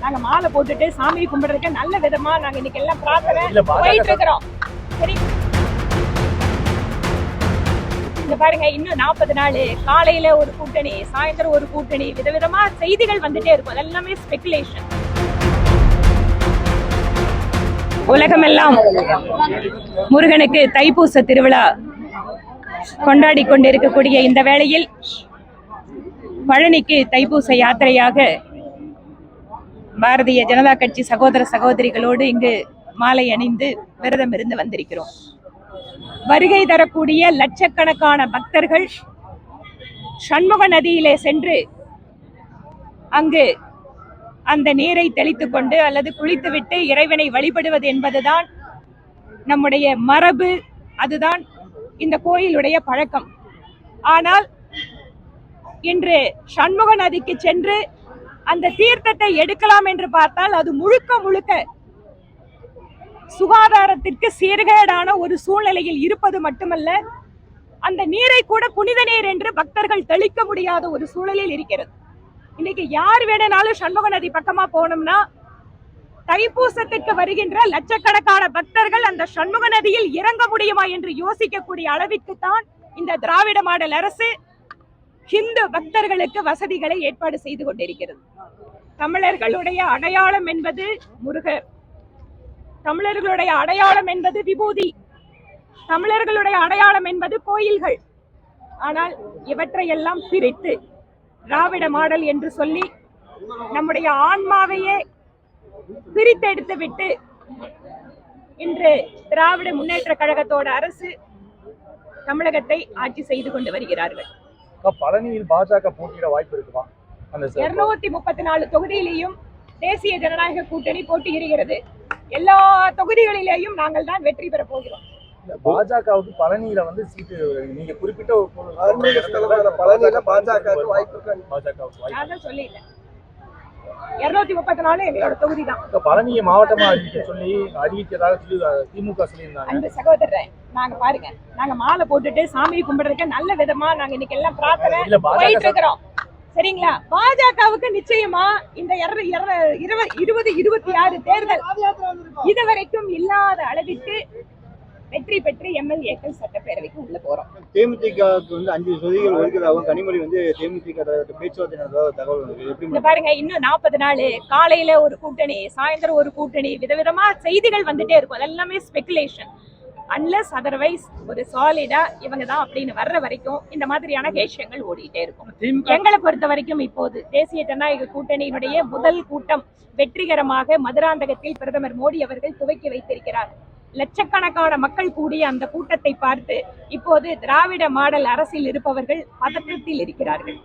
நாங்க மாலை போட்டுட்டு சாமி கும்பிடுறதுக்கு நல்ல விதமா நாங்க இன்னைக்கு எல்லாம் பிரார்த்தனை போயிட்டு இருக்கிறோம். சரி, இங்க பாருங்க, இன்னும் 40 நாள் காலையில ஒரு கூட்டணி, சாயந்தரம் ஒரு கூட்டணி, விதவிதமா செய்திகள் வந்துட்டே இருக்கும். அதெல்லாமே ஸ்பெகுலேஷன். உலகமெல்லாம் முருகனுக்கு தைப்பூச திருவிழா கொண்டாடி கொண்டிருக்கக்கூடிய இந்த வேளையில் பழனிக்கு தைப்பூச யாத்திரையாக பாரதிய ஜனதா கட்சி சகோதர சகோதரிகளோடு இங்கு மாலை அணிந்து விரதம் இருந்து வந்திருக்கிறோம். வருகை தரக்கூடிய லட்சக்கணக்கான பக்தர்கள் சண்முக நதியிலே சென்று அங்கு அந்த நீரை தெளித்துக் கொண்டு அல்லது குளித்துவிட்டு இறைவனை வழிபடுவது என்பதுதான் நம்முடைய மரபு, அதுதான் இந்த கோயிலுடைய பழக்கம். ஆனால் இன்று சண்முக நதிக்கு சென்று அந்த தீர்த்தத்தை எடுக்கலாம் என்று பார்த்தால் அது முழுக்க முழுக்க சுகாதாரத்திற்கு சீர்கேடான ஒரு சூழ்நிலையில் இருப்பது மட்டுமல்ல, அந்த நீரை கூட புனித நீர் என்று பக்தர்கள் தெளிக்க முடியாத ஒரு சூழலில் இருக்கிறது. இன்னைக்கு யார் வேணும்னாலும் சண்முக நதி பக்கமா போனோம்னா தைப்பூசத்திற்கு வருகின்ற லட்சக்கணக்கான பக்தர்கள் அந்த சண்முக நதியில் இறங்க முடியுமா என்று யோசிக்கக்கூடிய அளவிற்கு தான் இந்த திராவிட மாடல் அரசு ஹிந்து பக்தர்களுக்கு வசதிகளை ஏற்பாடு செய்து கொண்டிருக்கிறது. தமிழர்களுடைய அடையாளம் என்பது முருகர், தமிழர்களுடைய அடையாளம் என்பது விபூதி, தமிழர்களுடைய அடையாளம் என்பது கோயில்கள். ஆனால் இவற்றையெல்லாம் பிரித்து திராவிட மாடல் என்று சொல்லி நம்முடைய ஆன்மாவையே பிரித்தெடுத்து விட்டு இன்று திராவிட முன்னேற்ற கழகத்தோட அரசு தமிழகத்தை ஆட்சி செய்து கொண்டு வருகிறார்கள். பழனியில் பாஜக போட்டியிட வாய்ப்பு இருக்குமா? 234 தொகுதியிலேயும் தேசிய ஜனநாயக கூட்டணி போட்டியிடுகிறது. எல்லா தொகுதிகளிலேயும் நாங்கள் தான் வெற்றி பெற போகிறோம். பாஜகவுக்கு பழனியில வந்து சீட்டு நீங்க குறிப்பிட்ட பழனியில பாஜகவுக்கு வாய்ப்பு சொல்லிட்டேன். 234 எங்களோட தொகுதி தான். பழனியை மாவட்டமா அறிவிக்கிறதாக திமுக சொல்லியிருந்தாங்க. அந்த சகோதரர் நாங்க பாருங்க, நாங்க மாலை போட்டுட்டு சாமி கும்பிடுறதுக்கு நல்ல விதமா நாங்க இன்னைக்கு எல்லாம் பிரார்த்தனை போயிட்டு இருக்கிறோம். சரிங்களா? பாஜகவுக்கு நிச்சயமா இந்த 2026 தேர்தல் இதுவரைக்கும் இல்லாத அளவிற்கு வெற்றி பெற்று எம்எல்ஏக்கள் சட்டப்பேரவைக்கு உள்ள போறோம். தேமுதிகவுக்கு வந்து 5 தொகுதிகள் ஒதுக்குறதாகவும் கனிமொழி வந்து தேமுதிக பேச்சுவார்த்தை தகவல் பாருங்க, இன்னும் 40 நாள் காலையில ஒரு கூட்டணி, சாயந்தரம் ஒரு கூட்டணி, விதவிதமா செய்திகள் வந்துட்டே இருக்கும். அதெல்லாமே ஸ்பெகுலேஷன். அன்லஸ் அதர்வைஸ் ஒரு சாலிடா இவங்க தான் அப்படின்னு வர்ற வரைக்கும் இந்த மாதிரியான விஷயங்கள் ஓடிட்டே இருக்கும். எங்களை பொறுத்த வரைக்கும் இப்போது தேசிய ஜனநாயக கூட்டணியினுடைய முதல் கூட்டம் வெற்றிகரமாக மதுராந்தகத்தில் பிரதமர் மோடி அவர்கள் துவக்கி வைத்திருக்கிறார். லட்சக்கணக்கான மக்கள் கூடிய அந்த கூட்டத்தை பார்த்து இப்போது திராவிட மாடல் அரசில் இருப்பவர்கள் பதற்றத்தில் இருக்கிறார்கள்.